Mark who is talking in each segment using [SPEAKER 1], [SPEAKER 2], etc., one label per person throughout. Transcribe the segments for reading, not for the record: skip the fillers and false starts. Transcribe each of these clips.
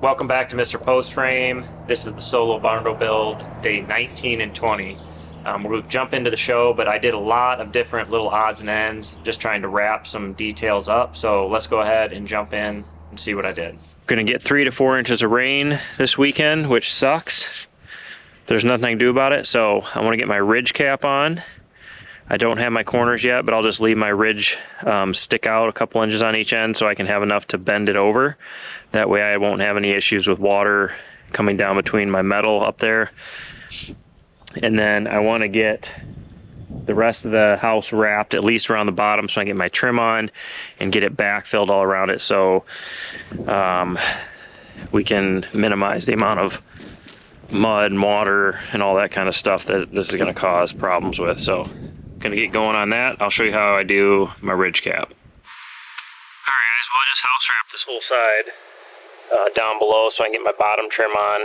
[SPEAKER 1] Welcome back to Mr. Post Frame. This is the Solo Barndo Build, day 19 and 20. We'll jump into the show, but I did a lot of different little odds and ends, just trying to wrap some details up. So let's go ahead and jump in and see what I did. Gonna get 3 to 4 inches of rain this weekend, which sucks. There's nothing I can do about it, so I want to get my ridge cap on. I don't have my corners yet, but I'll just leave my ridge stick out a couple inches on each end so I can have enough to bend it over. That way I won't have any issues with water coming down between my metal up there. And then I want to get the rest of the house wrapped at least around the bottom so I get my trim on and get it backfilled all around it so we can minimize the amount of mud and water and all that kind of stuff that this is going to cause problems with. So gonna get going on that. I'll show you how I do my ridge cap. Alright guys, well I just house wrapped this whole side down below so I can get my bottom trim on,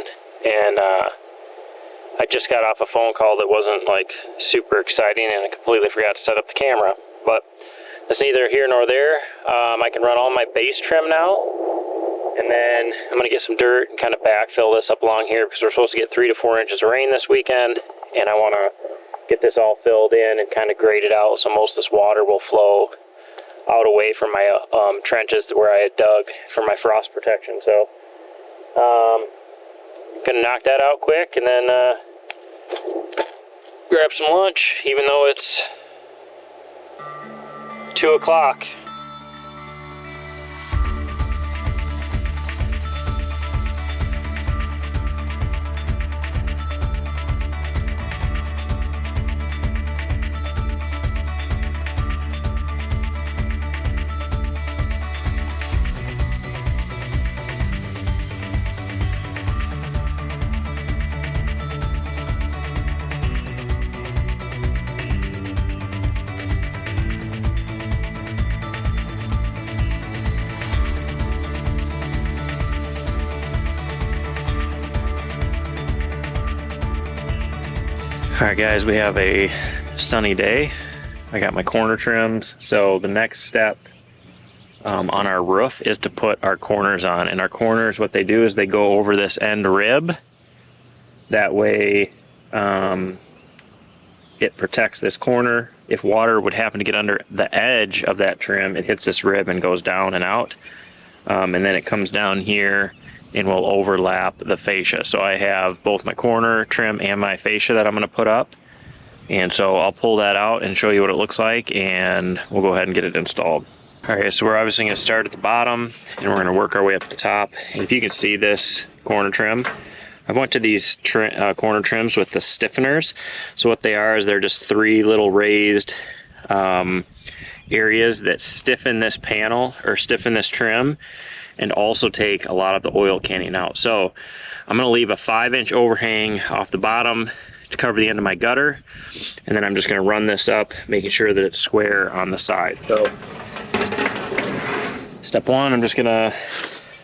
[SPEAKER 1] and I just got off a phone call that wasn't like super exciting and I completely forgot to set up the camera, but it's neither here nor there. I can run all my base trim now, and then I'm gonna get some dirt and kind of backfill this up along here because we're supposed to get 3 to 4 inches of rain this weekend, and I want to get this all filled in and kind of grade it out so most of this water will flow out away from my trenches where I had dug for my frost protection. So gonna knock that out quick and then grab some lunch, even though it's 2 o'clock. Alright guys, we have a sunny day. I got my corner trims, so the next step on our roof is to put our corners on. And our corners, what they do is they go over this end rib. That way it protects this corner. If water would happen to get under the edge of that trim, it hits this rib and goes down and out. And then it comes down here and will overlap the fascia. So I have both my corner trim and my fascia that I'm going to put up, and so I'll pull that out and show you what it looks like, and we'll go ahead and get it installed. Alright, so we're obviously going to start at the bottom and we're going to work our way up to the top. And if you can see this corner trim, I went to these corner trims with the stiffeners. So what they are is they're just 3 little raised areas that stiffen this panel or stiffen this trim and also take a lot of the oil canning out. So I'm gonna leave a 5-inch overhang off the bottom to cover the end of my gutter, and then I'm just gonna run this up, making sure that it's square on the side. So step 1, I'm just gonna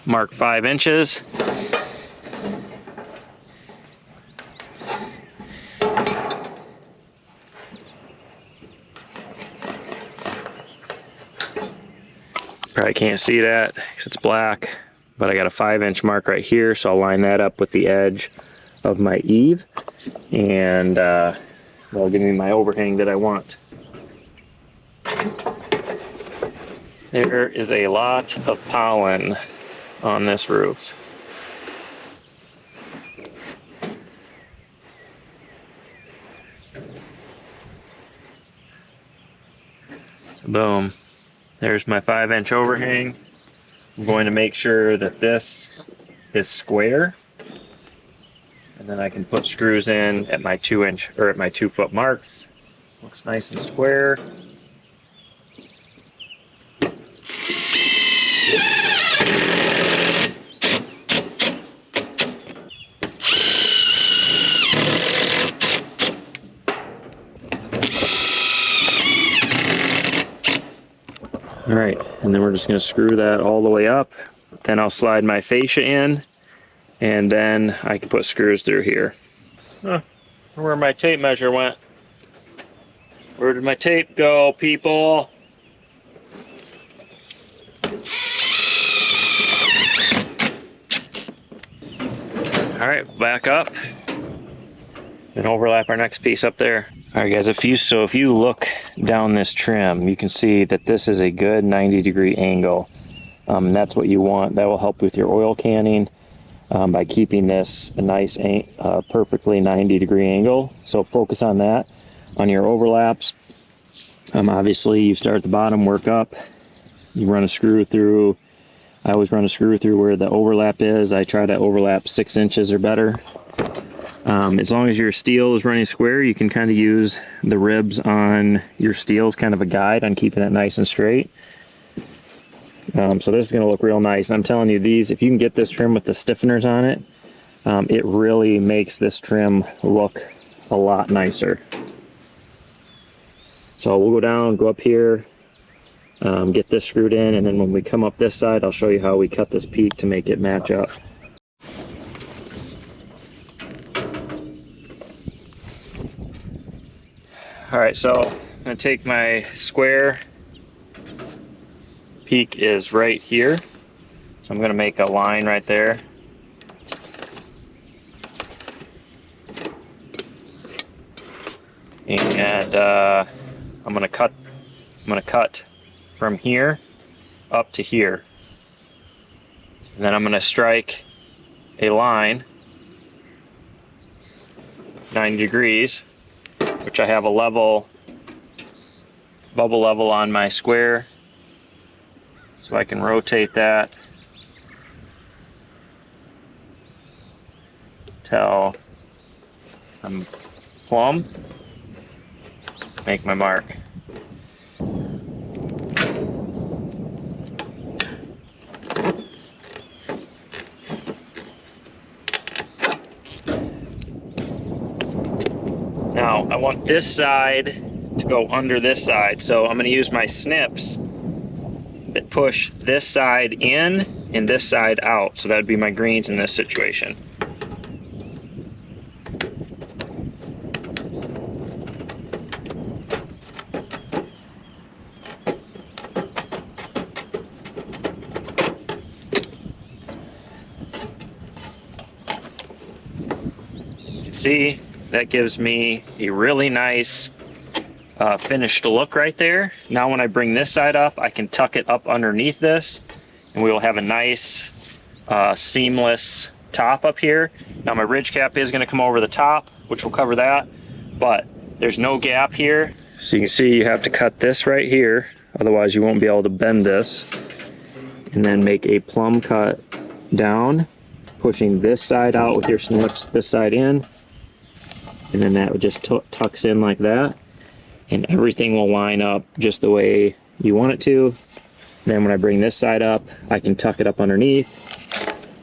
[SPEAKER 1] mark 5 inches. Probably can't see that because it's black, but I got a 5-inch mark right here, so I'll line that up with the edge of my eave, and that'll give me my overhang that I want. There is a lot of pollen on this roof. So boom. There's my 5-inch overhang. I'm going to make sure that this is square, and then I can put screws in at my 2-inch or at my 2-foot marks. Looks nice and square. Alright, and then we're just going to screw that all the way up. Then I'll slide my fascia in, and then I can put screws through here. Where my tape measure went. Where did my tape go, people? All right, back up and overlap our next piece up there. All right, guys, if you look down this trim, you can see that this is a good 90-degree angle. That's what you want. That will help with your oil canning by keeping this a nice, perfectly 90-degree angle. So focus on that. On your overlaps, obviously you start at the bottom, work up. You run a screw through. I always run a screw through where the overlap is. I try to overlap 6 inches or better. As long as your steel is running square, you can kind of use the ribs on your steel as kind of a guide on keeping it nice and straight. So this is going to look real nice. And I'm telling you, these, if you can get this trim with the stiffeners on it, it really makes this trim look a lot nicer. So we'll go down, go up here, get this screwed in, and then when we come up this side, I'll show you how we cut this peak to make it match up. All right, so I'm gonna take my square, peak is right here. So I'm gonna make a line right there. And I'm gonna cut from here up to here. And then I'm gonna strike a line 90 degrees, which I have a level, bubble level on my square, so I can rotate that till I'm plumb, make my mark. Now, I want this side to go under this side, so I'm going to use my snips that push this side in and this side out. So that would be my greens in this situation. You can see that gives me a really nice finished look right there. Now when I bring this side up, I can tuck it up underneath this, and we will have a nice seamless top up here. Now my ridge cap is going to come over the top, which will cover that, but there's no gap here. So you can see you have to cut this right here, otherwise you won't be able to bend this. And then make a plumb cut down, pushing this side out with your snips, this side in, and then that would just tucks in like that, and everything will line up just the way you want it to. Then when I bring this side up, I can tuck it up underneath,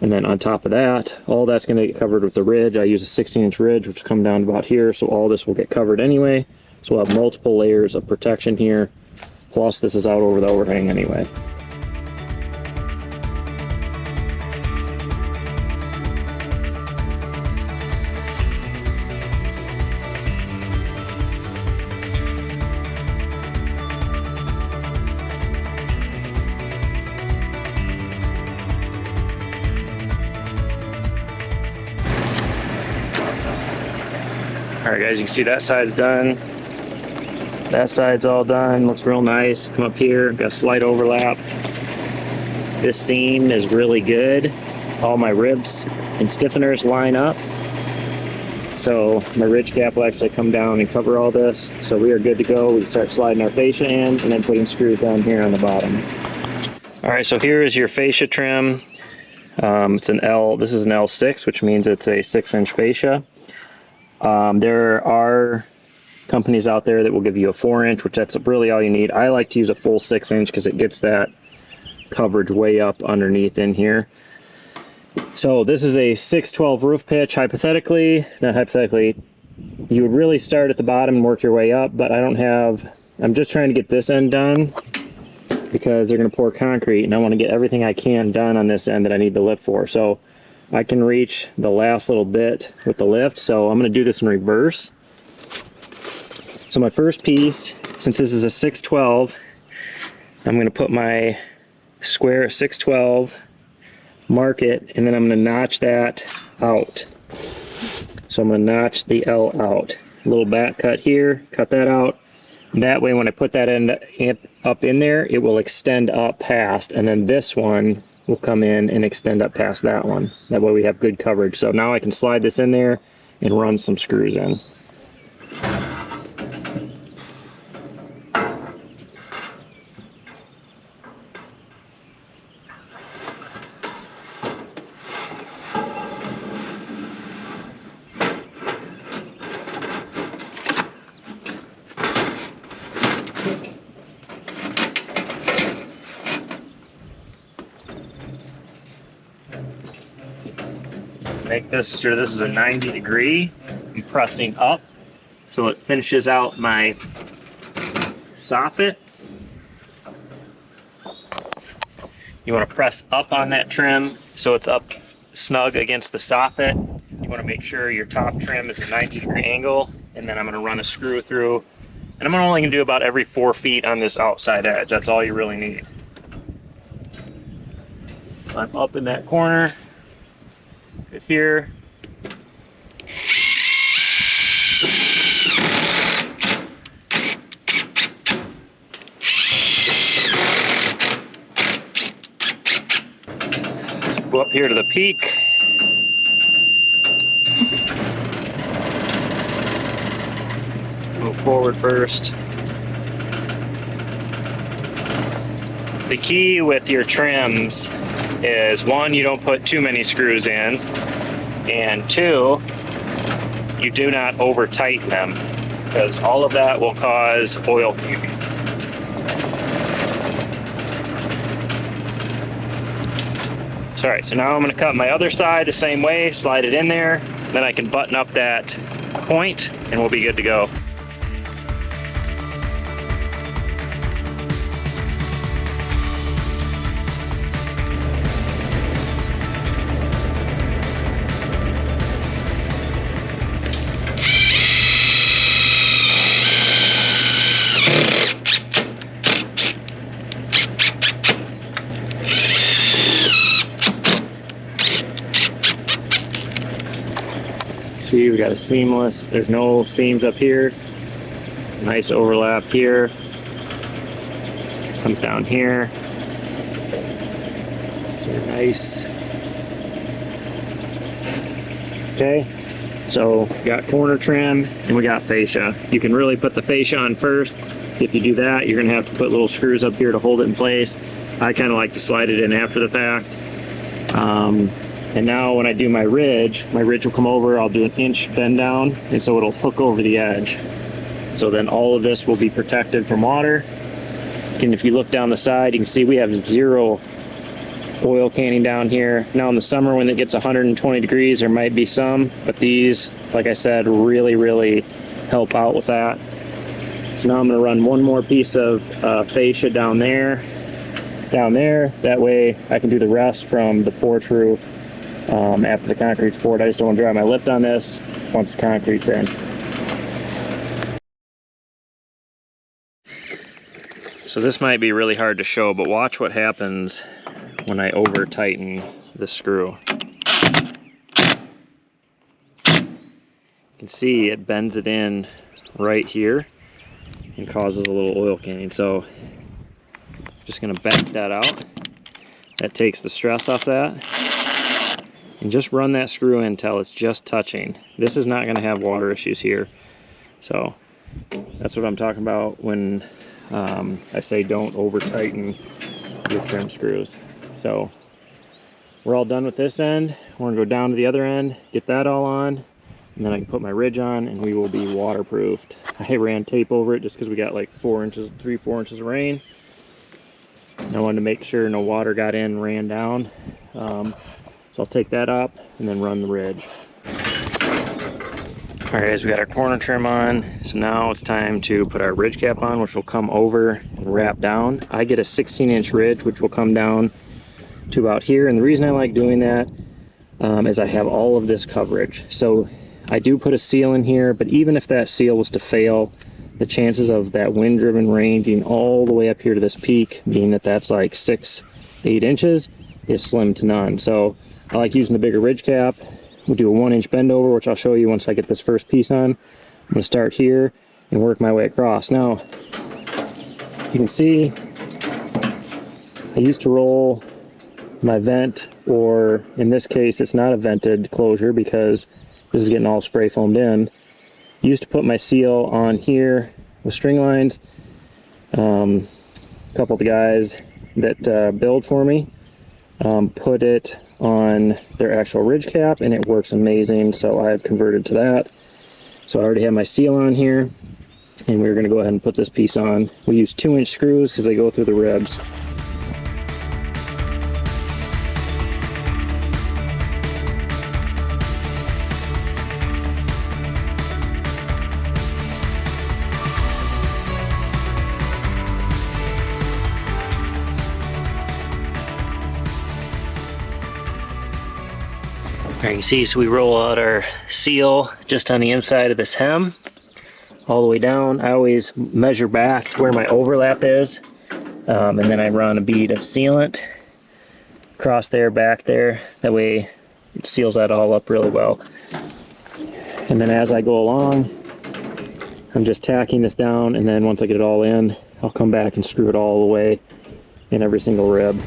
[SPEAKER 1] and then on top of that, all that's going to get covered with the ridge. I use a 16-inch ridge, which will come down about here, so all this will get covered anyway. So we'll have multiple layers of protection here, plus this is out over the overhang anyway. All right, guys, you can see that side's done. That side's all done, looks real nice. Come up here, got a slight overlap. This seam is really good. All my ribs and stiffeners line up. So my ridge cap will actually come down and cover all this. So we are good to go. We can start sliding our fascia in and then putting screws down here on the bottom. All right, so here is your fascia trim. This is an L6, which means it's a 6-inch fascia. There are companies out there that will give you a 4-inch, which that's really all you need. I like to use a full 6-inch because it gets that coverage way up underneath in here. So this is a 6/12 roof pitch. Hypothetically, not hypothetically, you would really start at the bottom and work your way up, but I'm just trying to get this end done because they're going to pour concrete, and I want to get everything I can done on this end that I need the lift for. So I can reach the last little bit with the lift, so I'm going to do this in reverse. So my first piece, since this is a 6/12, I'm going to put my square at 6/12, mark it, and then I'm going to notch that
[SPEAKER 2] out. So I'm going to notch the L out. A little back cut here, cut that out. That way when I put that end up in there, it will extend up past, and then this one will come in and extend up past that one. That way we have good coverage. So now I can slide this in there and run some screws in. Make this sure this is a 90 degree. I'm pressing up so it finishes out my soffit. You want to press up on that trim so it's up snug against the soffit. You want to make sure your top trim is a 90 degree angle, and then I'm going to run a screw through, and I'm only going to do about every 4 feet on this outside edge. That's all you really need. I'm up in that corner. Good here. Go up here to the peak. Move forward first. The key with your trims is, one, you don't put too many screws in, and two, you do not over tighten them, because all of that will cause oil cleaving. Alright, so now I'm going to cut my other side the same way, slide it in there, then I can button up that point and we'll be good to go. See, we got a seamless, there's no seams up here. Nice overlap here. Comes down here. So nice. Okay, so we got corner trim and we got fascia. You can really put the fascia on first. If you do that, you're gonna have to put little screws up here to hold it in place. I kind of like to slide it in after the fact. And now when I do my ridge will come over, I'll do an inch bend down, and so it'll hook over the edge. So then all of this will be protected from water. And if you look down the side, you can see we have 0 oil canning down here. Now in the summer when it gets 120 degrees, there might be some, but these, like I said, really help out with that. So now I'm gonna run one more piece of fascia down there. That way I can do the rest from the porch roof. After the concrete's poured. I just don't want to dry my lift on this once the concrete's in. So this might be really hard to show, but watch what happens when I over tighten the screw. You can see it bends it in right here and causes a little oil canning. So just going to back that out. That takes the stress off that. And just run that screw in until it's just touching. This is not going to have water issues here. So that's what I'm talking about when I say don't over tighten your trim screws. So we're all done with this end. We're going to go down to the other end, get that all on, and then I can put my ridge on and we will be waterproofed. I ran tape over it just because we got like 4 inches of rain. And I wanted to make sure no water got in and ran down. So I'll take that up and then run the ridge. All right, guys, we got our corner trim on. So now it's time to put our ridge cap on, which will come over and wrap down. I get a 16-inch ridge, which will come down to about here. And the reason I like doing that is I have all of this coverage. So I do put a seal in here, but even if that seal was to fail, the chances of that wind-driven rain getting all the way up here to this peak, being that that's like 6-8 inches, is slim to none. So I like using the bigger ridge cap. we'll do a 1-inch bend over, which I'll show you once I get this first piece on. I'm going to start here and work my way across. Now, you can see I used to roll my vent, or in this case it's not a vented closure because this is getting all spray foamed in. Used to put my seal on here with string lines. A couple of the guys that build for me put it on their actual ridge cap, and it works amazing, so I've converted to that. So I already have my seal on here, and we're going to go ahead and put this piece on. We use 2-inch screws because they go through the ribs. Alright, you see, so we roll out our seal just on the inside of this hem, all the way down. I always measure back to where my overlap is, and then I run a bead of sealant across there, back there. That way it seals that all up really well. And then as I go along, I'm just tacking this down, and then once I get it all in, I'll come back and screw it all the way in every single rib.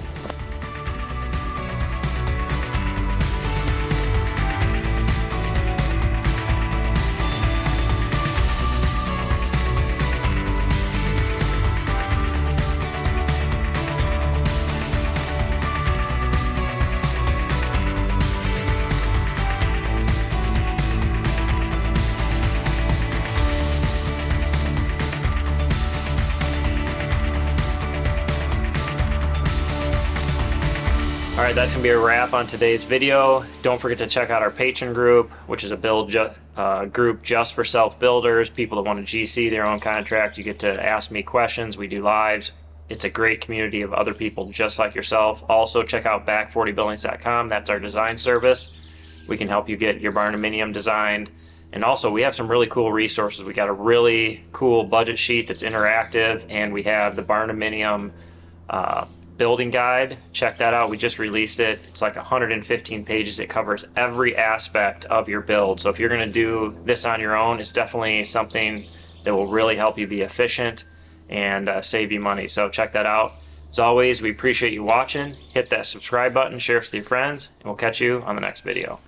[SPEAKER 2] Alright, that's going to be a wrap on today's video. Don't forget to check out our Patreon group, which is a group just for self-builders, people that want to GC their own contract. You get to ask me questions. We do lives. It's a great community of other people just like yourself. Also, check out back40buildings.com. That's our design service. We can help you get your barndominium designed. And also, we have some really cool resources. We got a really cool budget sheet that's interactive, and we have the barndominium building guide. Check that out. We just released it. It's like 115 pages. It covers every aspect of your build. So if you're going to do this on your own, it's definitely something that will really help you be efficient and save you money. So check that out. As always, we appreciate you watching. Hit that subscribe button, share it with your friends, and we'll catch you on the next video.